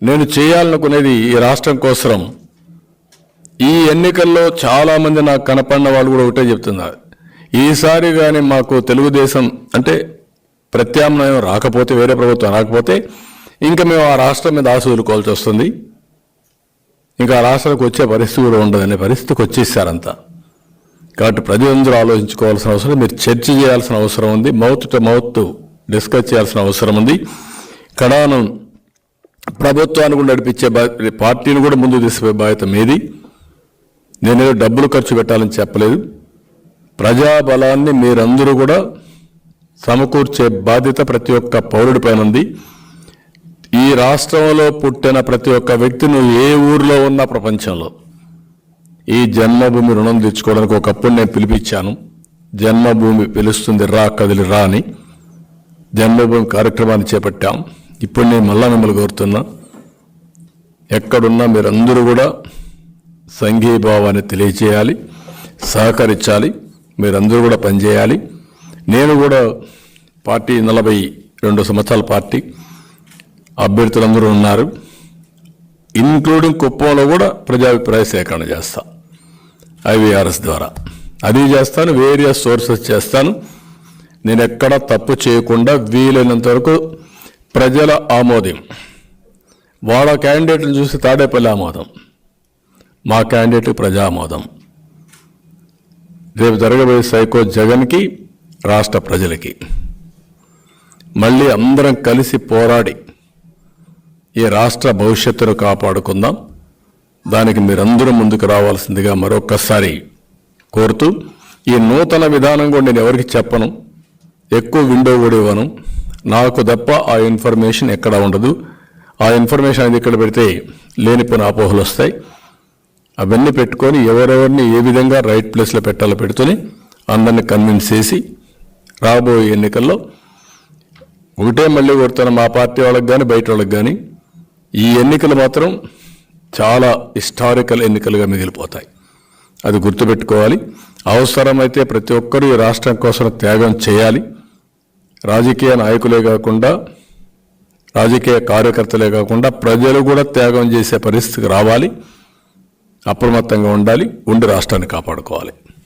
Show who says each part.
Speaker 1: నేను చేయాలనుకునేది ఈ రాష్ట్రం కోసం. ఈ ఎన్నికల్లో చాలామంది నాకు కనపడిన వాళ్ళు కూడా ఒకటే చెప్తున్నారు, ఈసారి కానీ మాకు తెలుగుదేశం అంటే ప్రత్యామ్నాయం రాకపోతే, వేరే ప్రభుత్వం రాకపోతే ఇంకా మేము ఆ రాష్ట్రం మీద ఆశ వదులుకోవాల్సి వస్తుంది, ఇంకా ఆ రాష్ట్రానికి వచ్చే పరిస్థితి కూడా ఉండదనే పరిస్థితికి వచ్చేసారంతా. కాబట్టి ప్రజలందరూ ఆలోచించుకోవాల్సిన అవసరం, మీరు చర్చ చేయాల్సిన అవసరం ఉంది, మౌత్ టు మౌత్ డిస్కస్ చేయాల్సిన అవసరం ఉంది. కడానం ప్రభుత్వాన్ని కూడా నడిపించే పార్టీని కూడా ముందు తీసుకుపోయే బాధ్యత మీది. నేనేదో డబ్బులు ఖర్చు పెట్టాలని చెప్పలేదు, ప్రజాబలాన్ని మీరందరూ కూడా సమకూర్చే బాధ్యత ప్రతి ఒక్క పౌరుడి పైన ఉంది. ఈ రాష్ట్రంలో పుట్టిన ప్రతి ఒక్క వ్యక్తి, నువ్వు ఏ ఊర్లో ఉన్నా ప్రపంచంలో, ఈ జన్మభూమి రుణం తెచ్చుకోవడానికి ఒకప్పుడు నేను పిలిపించాను, జన్మభూమి పిలుస్తుంది రా కదిలి రా అని జన్మభూమి కార్యక్రమాన్ని చేపట్టాం. ఇప్పుడు నేను మళ్ళా మిమ్మల్ని కోరుతున్నా, ఎక్కడున్నా మీరందరూ కూడా సంఘీభావాన్ని తెలియచేయాలి, సహకరించాలి, మీరందరూ కూడా పనిచేయాలి. నేను కూడా పార్టీ 42 సంవత్సరాల పార్టీ, అభ్యర్థులందరూ ఉన్నారు, ఇంక్లూడింగ్ కుప్పంలో కూడా ప్రజాభిప్రాయ సేకరణ చేస్తా IVRS ద్వారా. అది చేస్తాను, వేరియస్ సోర్సెస్ చేస్తాను. నేను ఎక్కడ తప్పు చేయకుండా వీలైనంత వరకు ప్రజల ఆమోదం, వాళ్ళ క్యాండిడేట్ని చూసి తాడేపల్లి ఆమోదం, మా క్యాండిడేట్ ప్రజా ఆమోదం, రేపు జరగబోయే సైకో జగన్కి, రాష్ట్ర ప్రజలకి మళ్ళీ అందరం కలిసి పోరాడి ఈ రాష్ట్ర భవిష్యత్తును కాపాడుకుందాం. దానికి మీరందరూ ముందుకు రావాల్సిందిగా మరొక్కసారి కోరుతూ, ఈ నూతన విధానం కూడా నేను ఎవరికి చెప్పను, ఎక్కువ విండో కూడా ఇవ్వను, నాకు తప్ప ఆ ఇన్ఫర్మేషన్ ఎక్కడ ఉండదు. ఆ ఇన్ఫర్మేషన్ అనేది ఇక్కడ పెడితే లేనిపోయిన అపోహలు వస్తాయి. అవన్నీ పెట్టుకొని ఎవరెవరిని ఏ విధంగా రైట్ ప్లేస్లో పెట్టాలో పెడుతూనే అందరినీ కన్విన్స్ చేసి రాబోయే ఎన్నికల్లో ఒకటే మళ్ళీ కొడుతున్న మా పార్టీ వాళ్ళకి కానీ బయట వాళ్ళకి కానీ, ఈ ఎన్నికలు మాత్రం చాలా హిస్టారికల్ ఎన్నికలుగా మిగిలిపోతాయి. అది గుర్తుపెట్టుకోవాలి. అవసరమైతే ప్రతి ఒక్కరూ ఈ రాష్ట్రం కోసం త్యాగం చేయాలి. రాజకీయ నాయకులే కాకుండా, రాజకీయ కార్యకర్తలే కాకుండా ప్రజలు కూడా త్యాగం చేసే పరిస్థితికి రావాలి. అప్రమత్తంగా ఉండాలి, ఉండి రాష్ట్రాన్ని కాపాడుకోవాలి.